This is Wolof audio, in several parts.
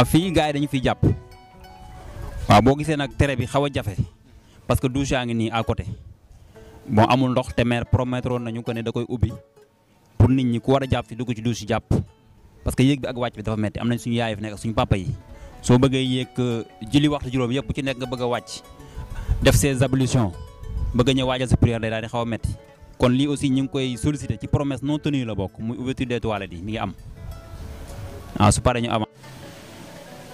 fii gars yi dañu fiy jàpp waaw boo gisee nag tere bi xaw a jafe parce que douche yaa ngi nii à côté bon amul ndox te maire promettre woon nañu ko ne da koy ubbi pour nit ñi ku war a jàpp fi dugg ci douche yi jàpp parce que yéeg bi ak wàcc bi dafa metti am nañ suñu yaay fi nekk ak suñu papa yi soo bëggee yéeg julli waxtu juróom yëpp bu ci nekk nga bëgg a wàcc def ses ablutions bëgg a ñëw waajal sa prière day daal di xaw a metti kon lii aussi ñu ngi koy solliciter ci promesse non tenue la bokk muy ouverture des toilettes yi mi ngi am su paree ñu avant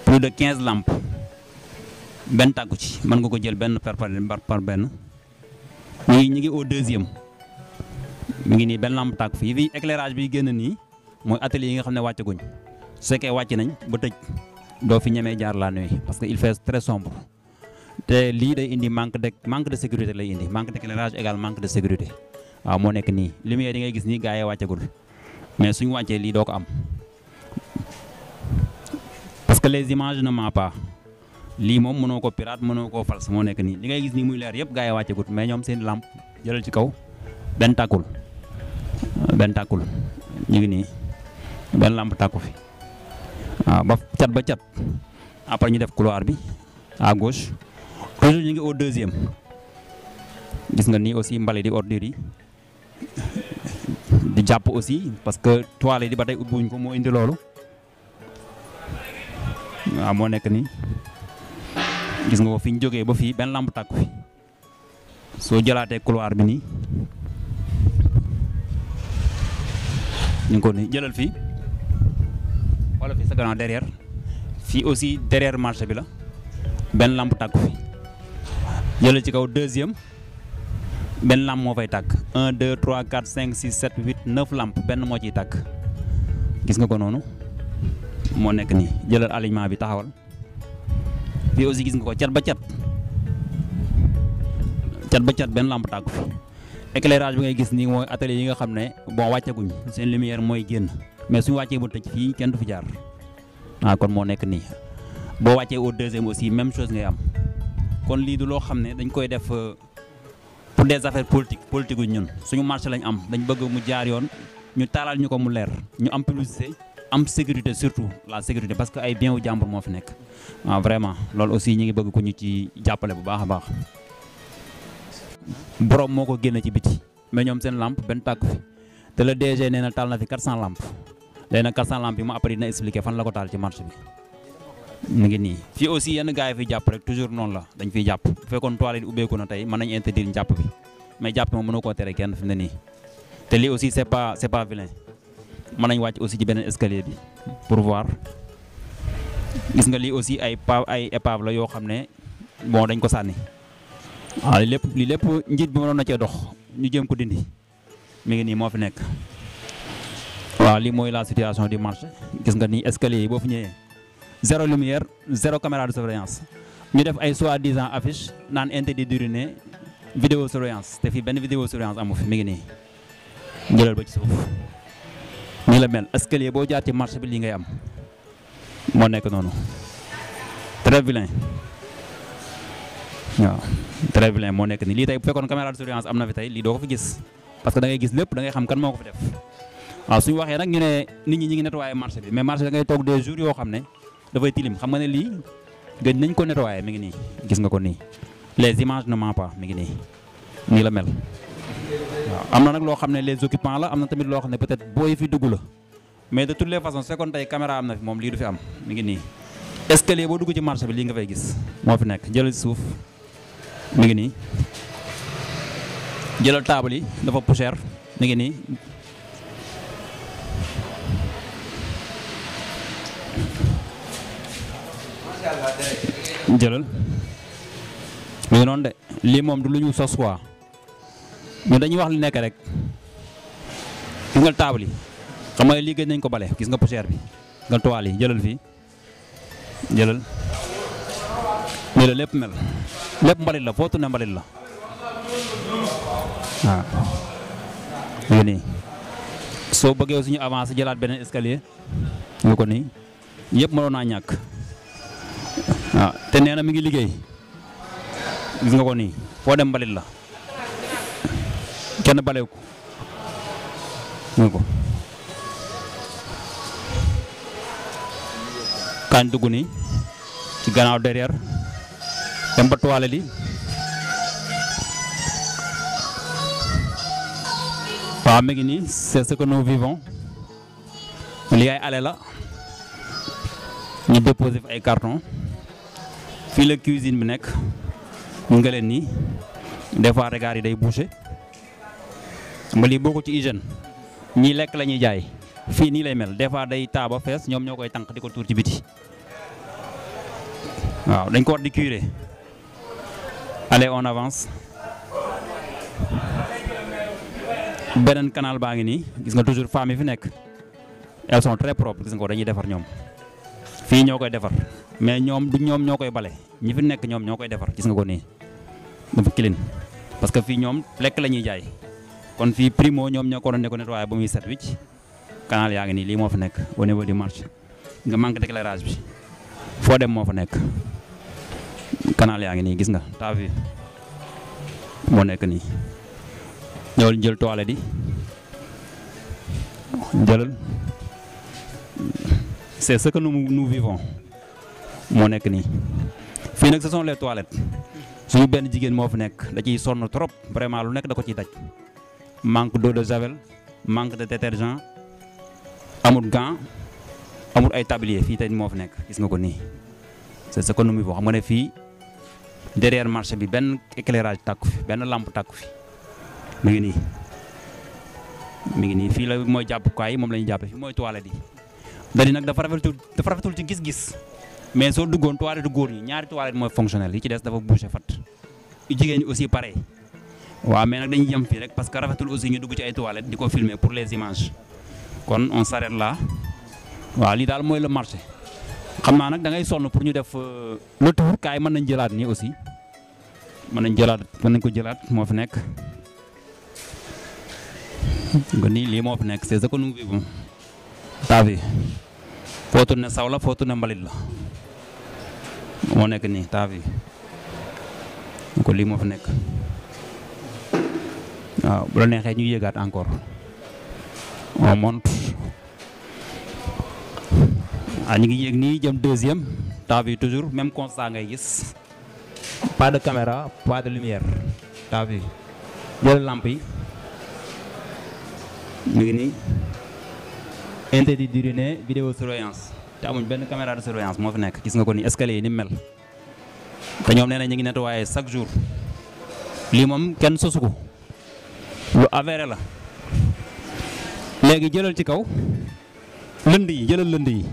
plus de 15 lampes benn tàggu ci mën nga ko jël benn par benn ñi ngi au deuxième mi ngi nii benn lampe tàggu fii fii éclairage bi génn nii mooy atelier yi nga xam ne wàccaguñ su fekkee wàcc nañ ba tëj doo fi ñemee jaar la nuit parce que il fait très sombre te lii day indi manque de sécurité lay indi manque d'éclairage égal manque de sécurité waaw moo nekk nii lumière yi ngay gis nii gars yi wàccagul mais suñu wàccee lii doo ko am parce que les images ne mentent pas lii moom mënoo ko pirate mënoo koo false moo nekk nii li ngay gis nii muy leer yëpp gars yi wàccagut mais ñoom seen lampe jëlal ci kaw benn tàkkul ñu ngi nii benn lampe tàkku fi waaw ba cat après ñu def couloir bi à gauche toujours ñu ngi au deuxième gis nga nii aussi mbali di ordures yi di jàpp aussi parce que toile di ba tey ubbiwuñ ko moo indi loolu waaw moo nekk nii gis nga ko fi ñu jógee ba fii benn lampe tàkku fi soo jëlaatee couloir bi nii ñu ngi ko nii jëlal fii wala fii sa gannaaw derrière fii aussi derrière marché bi la benn lampe tàkku fi jëlal ci kaw deuxième benn lampe moo fay tàkk 1 2 3 4 5 6 7 8 9 lampe benn moo ciy tàkk gis nga ko noonu moo nekk nii jëlal alignement bi taxawal fii aussi gis nga ko cat ba cat benn lampe tàkku fi éclairage bi ngay gis nii mooy atelier yi nga xam ne bon wàccaguñ seen lumière mooy génn mais suñu wàccee ba tëj fii kenn du fi jaar kon moo nekk nii boo wàccee au deuxième aussi même chose ngay am kon lii du loo xam ne dañ koy def pour des affaires politique gu ñun suñu marché lañ am dañ bëgg mu jaar yoon ñu taalal ñu ko mu leer ñu am publicité am sécurité surtout la sécurité parce que ay bien wu jàmbur moo fi nekk vraiment loolu aussi ñu ngi bëgg ku ñu ci jàppale bu baax a baax borom moo ko génne ci biti mais ñoom seen lampe benn tàkku fi te le DG nee na taal na fi 400 lampes léegi nag 400 lampes yi mu après dina expliquer fan la ko taal ci marché bi mu ngi nii fii aussi yenn gars yi fiy jàpp rek toujours noonu la dañ fiy jàpp bu fekkoon toilette ubbeeku na tey mën nañu interdire njàpp bi mais jàpp moom mënoo koo tere kenn fi mu ne nii te lii aussi c'est pas vilain mën nañ wàcc aussi ci beneen escalier bi pour voir gis nga lii aussi ay épave la yoo xam ne bon dañ ko sànni waaw lii lépp njiit bi mënoon na cee dox ñu jéem ko dindi mi ngi nii moo fi nekk waaw lii mooy la situation du marché gis nga nii escalier yi boo fi ñëwee zéro lumière zéro caméra de surveillance ñu def ay soi-disant affiche naan interdit d'uriner vidéo surveillance te fii benn vidéo surveillance amu fi mi ngi nii jëlal ba ci suuf nii la mel escalier boo jaar ci marché bi lii ngay am moo nekk noonu très vilain waaw très vilain moo nekk nii lii tey bu fekkoon caméra de surveillance am na fi tey lii doo ko fi gis parce que da ngay gis lépp da ngay xam kan moo ko fi def waaw suñu waxee nag ñu ne nit ñi ngi nettoyer marché bi mais marché da ngay toog des jours yoo xam ne dafay tilim xam nga ne lii gëj nañ ko nettoyer mi ngi nii gis nga ko nii les images ne mentent pas mi ngi nii la mel waaw am na nag loo xam ne les occupants la am na tamit loo xam ne peut-être booy fi dugg la mais de toutes les façons c'est kon tey caméra am na fi moom lii du fi am mi ngi nii escalier boo dugg ci marché bi lii nga fay gis moo fi nekk jëlal suuf mi ngi nii jëlal table yi dafa poussière mi ngi nii jëlal mi ngi noonu de lii moom du lu ñu sos quoi ñu dañuy wax li nekk rek gis nga table yi xam nga lii gëj nañ ko bale gis nga poussière bi nga toile yi jëlal fii jëlal nii la lépp mel lépp mbalit la foo tourné mbalit la waaw ngi nii soo bëggee suñu avancé jëlaat beneen escalier nga ko nii yëpp mënoon naa ñàkk waaw te nee na mi ngi liggéey gis nga ko nii foo dem mbalit la kenn balew ko nga ko kañ dugg nii ci gannaaw derrière dem ba toilette yi waaw mi ngi nii c'est ce que nous vivons lii ay allée la ñu déposé fi ay carton fii la cuisine bi nekk ñu nga leen nii des fois regard yi day bouché ma lii bokku ci hygiène ñii lekk la ñuy jaay fii nii lay mel des fois day taaba fees ñoom ñoo koy tànk di ko tuur ci biti waaw dañ ko war di curer. Allez on avance beneen canal baa ngi nii gis nga toujours femmes yi fi nekk elles sont très propres gis nga ko dañuy defar ñoom fii ñoo koy defar mais ñoom du ñoom ñoo koy bale ñi fi nekk ñoom ñoo koy defar gis nga ko nii dafa clean parce que fii ñoom lekk la ñuy jaay kon fii primo ñoom ñoo ko doon ne ko nettoyé ba muy set wicc canal yaa ngi nii lii moo fa nekk au niveau du marché nga manque d'éclairage bi foo dem moo fa nekk canal yaa ngi nii gis nga t'as vu moo nekk nii ñëwal jël toilette yi jëlal c'est ce que nous vivons moo nekk nii fii nag ce sont les toilettes suñu benn jigéen moo fi nekk da ciy sonn trop vraiment lu nekk da ko ciy daj manque d'eau de javel manque de détergent amul gant amul ay tablier fii tey moo fi nekk gis nga ko nii c'est ce que nous vivons xam nga ne fii derrière marché bi benn éclairage tàkku fi benn lampe tàkku fi mi ngi nii fii la mooy jàppukaay moom la ñuy jàppe fii mooy toilette yi dali nag dafa rafetul ci gis-gis mais soo duggoon toilette góor ñi ñaari toilette mooy fonctionnel yi ci des dafa bouché fat yu jigéen ñi aussi pareil waaw mais nag dañuy yem fii rek parce que rafetul aussi ñu dugg ci ay toilettes di ko filmer pour les images kon on s'arrête là waaw lii daal mooy le marché xam naa nag da ngay sonn pour ñu def le tour kaay mën nañ jëlaat nii aussi mën nañ ko jëlaat moo fi nekk nga nii lii moo fi nekk c'est ce que nous vivons t'as vu foo tourné saw la foo tourné mbalit la moo nekk nii t'as vu ko lii moo fi nekk waaw bu la neexee ñu yéegaat encore on monte ñu ngi yéeg nii jëm deuxième t'as vu toujours même constat ngay gis pas de caméra pas de lumière t'as vu jël lampe yi mi ngi nii interdit d'uriner vidéo surveillance te amuñ benn caméra de surveillance moo fi nekk gis nga ko ni escalier yi ni mel te ñoom nee na ñu ngi nettoyer chaque jour lii moom kenn sosu ko lu avéré la léegi jëlal ci kaw lënd yi jëlal lënd yi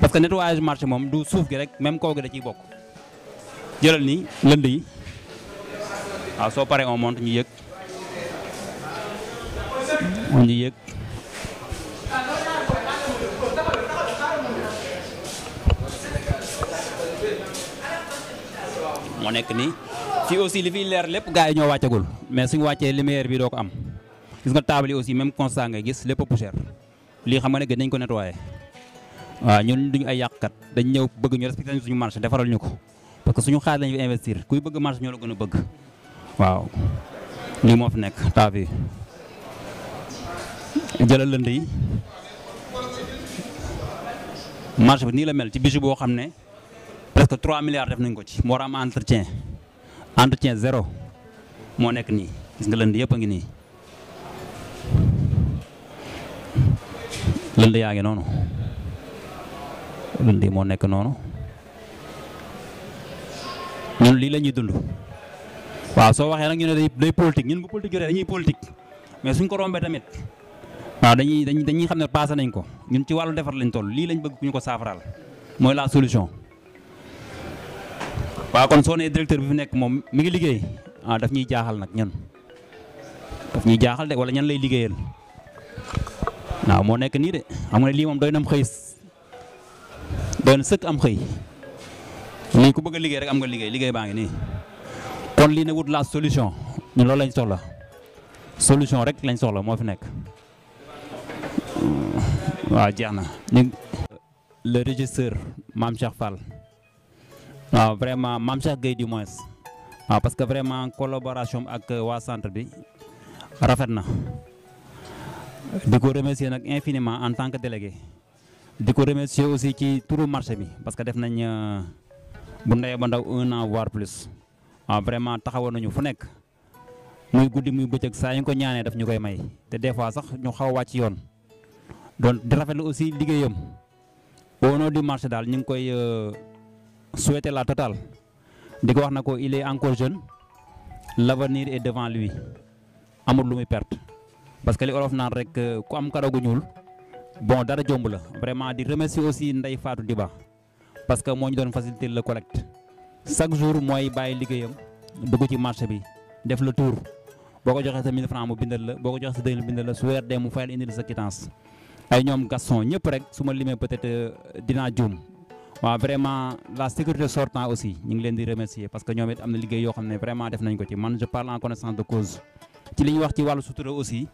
parce que nettoyage marché moom du suuf gi rek même kaw gi da ciy bokk jëlal nii lënd yi waaw soo paree on monte ñu yëg moo nekk nii fii aussi li fiy leer lépp gars yi ñoo wàccagul mais suñu wàccee lumière bi doo ko am gis nga table yi aussi même constat ngay gis lépp poussière lii xam nga ne gën nañ ko nettoyer waaw ñun duñu ay yàqkat dañ ñëw bëgg ñu respecté suñu marché defaral ñu ko parce que suñu xaalis lañu fi investir kuy bëgg marché ñoo la gën a bëgg waaw lii moo fi nekk table yi jëlal lënd yi marché bi nii la mel ci bijou boo xam ne presque 3 milliards def nañ ko ci moo am entretien zéro moo nekk nii gis nga lënd yëpp a ngi nii lënd yaa ngi noonu lënd yi moo nekk noonu ñun lii la ñuy dund waaw soo waxee nag ñu ne day politique ñun bu politique jotee dañuy politique mais suñ ko rombee tamit waaw dañuy xam ne passé nañ ko ñun ci wàllu defar lañ toll lii lañ bëgg ku ñu ko saafaraal mooy la solution. waaw kon soo nee directeur bi fi nekk moom mi ngi liggéey daf ñuy jaaxal nag ñun daf ñuy jaaxal de wala ñan lay liggéeyal waaw moo nekk nii de xam nga ne lii moom doy na am xëy doy na sëkk am xëy lii ku bëgg a liggéey rek am nga liggéey baa ngi nii kon lii ne wut la solution ñun loolu lañ soxla solution rek lañ soxla moo fi nekk waaw jeex na le régisseur Mame Cheikh Fall waaw vraiment Mame Cheikh Gueye du moins waaw parce que vraiment collaboration ak waa centre bi rafet na di ko remercier nag infiniment en tant que délégué di ko remercier aussi ci turu marché bi parce que def nañ bu ndey ba ndaw 1 an voire plus vraiment taxawoon nañu fu nekk muy guddi muy bëccëg saa ñu ko ñaanee daf ñu koy may te des fois sax ñu xaw a wàcc yoon donc di rafetlu aussi liggéeyam au nom du marché daal ñu ngi koy souhaiter la totale di ko wax na ko il est encore jeune l'avenir est devant lui amul lu muy perte parce que li olof naan rek ku am karaw gu ñuul bon dara jomb la vraiment di remercier aussi Ndeye Fatou Diba parce que moo ñu doon faciliter le collecte chaque jour mooy bàyyi liggéeyam dugg ci marché bi def le tour boo ko joxee sa 1000 francs mu bindal la boo ko joxee sa 2000 bindal la su weer dee mu fayal indil sa quittance ay ñoom Gaston ñëpp rek su ma limee peut-être dinaa juum waaw vraiment la sécurité sortant aussi ñu ngi leen di remercier parce que ñoom it am na liggéey yoo xam ne vraiment def nañ ko ci man je parle en connaissance de cause ci li ñuy wax ci wàllu sutura aussi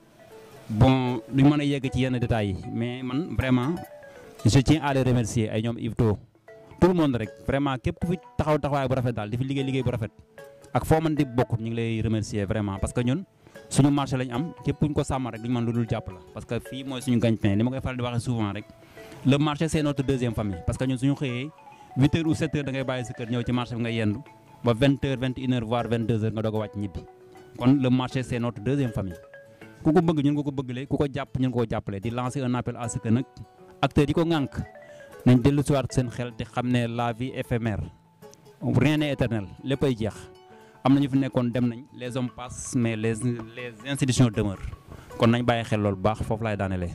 bon duñ mën a yegg ci yenn détails yi mais man vraiment je tiens à les remercier ay ñoom Yveto tout le monde rek vraiment képp ku fi taxaw taxawaay bu rafet daal di fi liggéey bu rafet ak foo mën di bokk ñu ngi lay remercier vraiment parce que ñun suñu marché lañ am képp kuñ ko sàmm rek duñ mën lu dul jàpp la parce que fii mooy suñu gagne-pain li ma koy faral di waxee souvent rek le marché c'est notre deuxième famille parce que ñun suñu xëyee 8h ou 7h da ngay bàyyi sa kër ñëw ci marché bi nga yendu ba 20h 21h voire 22h nga doog a wàcc ñibbi kon le marché c'est notre deuxième famille ku ko bëgg ñun nga ko bëggale ku ko jàpp ñun nga ko jàppale di lancer un appel à ce que nag acteurs yi ko ŋànk nañ dellu si waat seen xel te xam ne la vie éphémère rien n'est éternel léppay jeex am na ñu fi nekkoon dem nañ les hommes passent mais les institutions demeurent kon nañ bàyyi xel loolu bu baax foofu laay daanelee